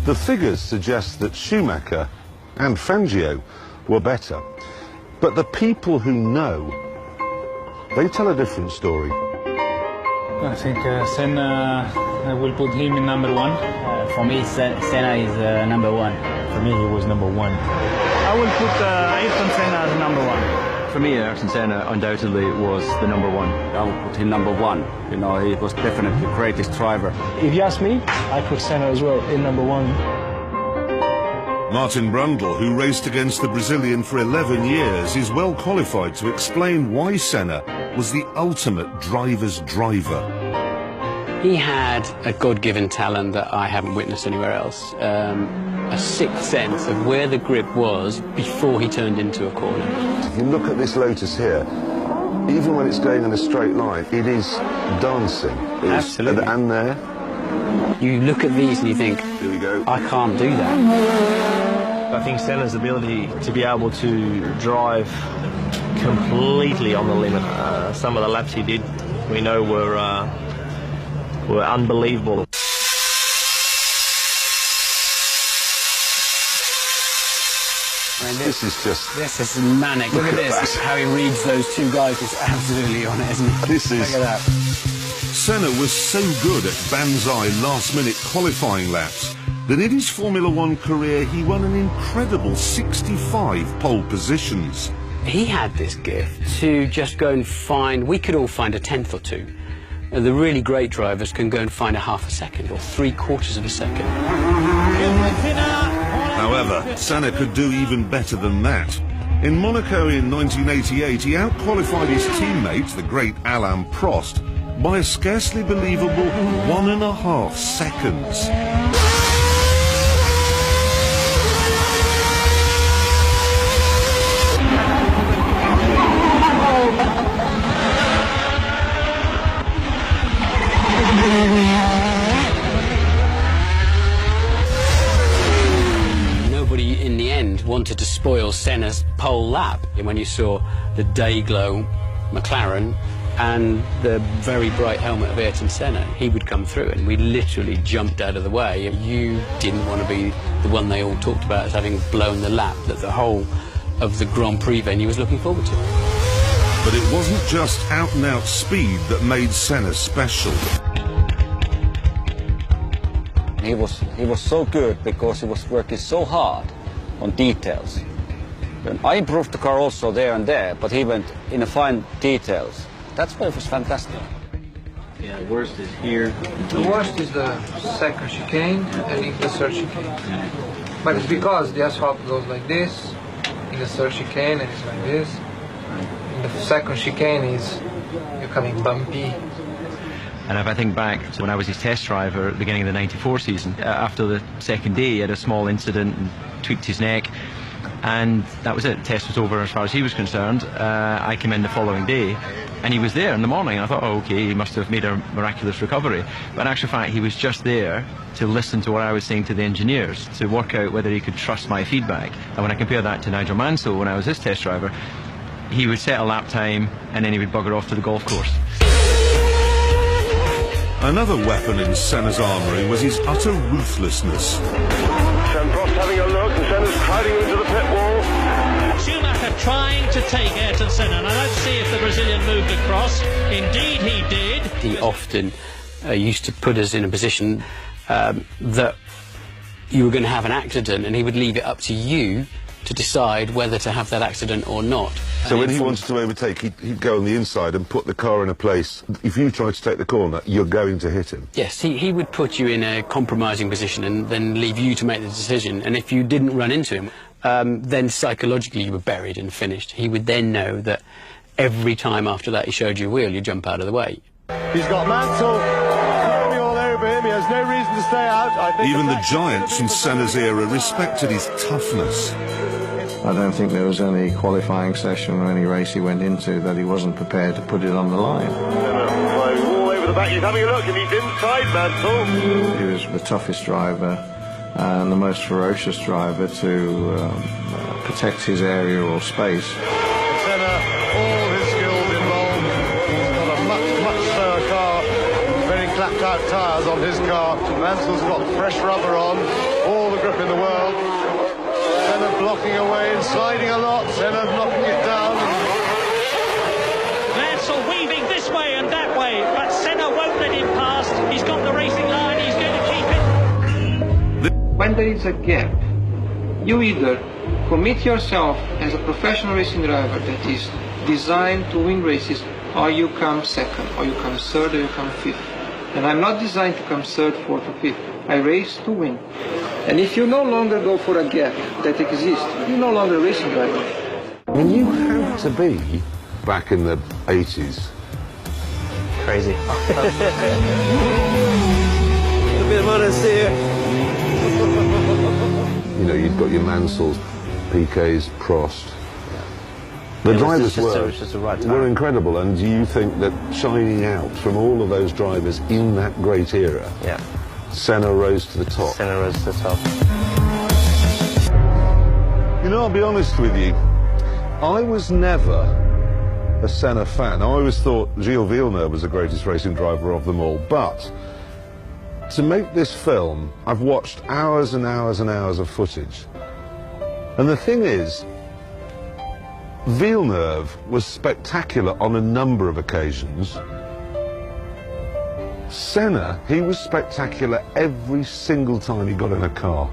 The figures suggest that Schumacher and Fangio were better. But the people who know, they tell a different story. I think Senna, I will put him in number one. For me, Senna is number one. For me, he was number one. I will put Ayrton Senna as number one. For me, Ayrton Senna undoubtedly was the number one. I would put him number one. You know, he was definitely the greatest driver. If you ask me, I put Senna as well in number one. Martin Brundle, who raced against the Brazilian for 11 years, is well qualified to explain why Senna was the ultimate driver's driver. He had a God-given talent that I haven't witnessed anywhere else. A sixth sense of where the grip was before he turned into a corner. If you look at this Lotus here, even when it's going in a straight line, it is dancing. Absolutely. And there. You look at these and you think, Here we go. I can't do that. I think Senna's ability to be able to drive completely on the limit. Some of the laps he did, we know, were unbelievable. This is manic. Look at this. How he reads those two guys is absolutely on it, isn't it? This is. Look at that. Senna was so good at banzai last-minute qualifying laps that in his Formula One career he won an incredible 65 pole positions. He had this gift to just go and find, we could all find a tenth or two. The really great drivers can go and find a half a second or 3/4 of a second. However, Senna could do even better than that. In Monaco in 1988, he outqualified his teammate, the great Alain Prost, by a scarcely believable 1.5 seconds. Nobody in the end wanted to spoil Senna's pole lap. And when you saw the day-glow McLaren and the very bright helmet of Ayrton Senna, he would come through and we literally jumped out of the way. You didn't want to be the one they all talked about as having blown the lap that the whole of the Grand Prix venue was looking forward to. But it wasn't just out-and-out speed that made Senna special. He was so good because he was working so hard on details. And I improved the car also there and there, but he went in the fine details. That's why it was fantastic. Yeah, the worst is here. The worst is the second chicane and the third chicane. But it's because the asphalt goes like this, in the third chicane and it's like this. In the second chicane is becoming bumpy. And if I think back to when I was his test driver at the beginning of the '94 season, after the second day he had a small incident and tweaked his neck, and that was it. The test was over as far as he was concerned. I came in the following day and he was there in the morning. I thought, oh, okay, he must have made a miraculous recovery. But in actual fact, he was just there to listen to what I was saying to the engineers, to work out whether he could trust my feedback. And when I compare that to Nigel Mansell when I was his test driver, he would set a lap time and then he would bugger off to the golf course. Another weapon in Senna's armoury was his utter ruthlessness. Prost having a look, and Senna's crowding into the pit wall. Schumacher trying to take Ayrton Senna, and I don't see if the Brazilian moved across. Indeed he did. He often used to put us in a position that you were going to have an accident and he would leave it up to you to decide whether to have that accident or not. So when he wanted to overtake, he'd go on the inside and put the car in a place. If you tried to take the corner, you're going to hit him. Yes, he would put you in a compromising position and then leave you to make the decision. And if you didn't run into him, then psychologically you were buried and finished. He would then know that every time after that he showed you a wheel, you jump out of the way. He's got Mansell crawling all over him. He has no reason to stay out. I think Even the giants from Senna's era respected his toughness. I don't think there was any qualifying session or any race he went into that he wasn't prepared to put it on the line. All over the back, he's having a look and he's inside Mansell. He was the toughest driver and the most ferocious driver to protect his area or space. Senna, all his skills involved. He's got a much slower car, very clapped out tyres on his car. Mansell's got fresh rubber on. all the grip in the world. Senna blocking away and sliding a lot. Senna knocking it down. Mansell weaving this way and that way, but Senna won't let him past. He's got the racing line, he's going to keep it. When there is a gap, you either commit yourself as a professional racing driver that is designed to win races, or you come second, or you come third, or you come fifth. And I'm not designed to come third, fourth, or fifth. I race to win. And if you no longer go for a gap that exists, you're no longer a racing driver. And you had to be, back in the 80s, Crazy. A bit of honesty here. you know, you've got your Mansells, Piquets, Prost. The drivers were incredible, and do you think that shining out from all of those drivers in that great era, Senna rose to the top? Senna rose to the top. You know, I'll be honest with you, I was never a Senna fan. I always thought Gilles Villeneuve was the greatest racing driver of them all, but to make this film, I've watched hours and hours and hours of footage. And the thing is, Villeneuve was spectacular on a number of occasions. Senna, he was spectacular every single time he got in a car.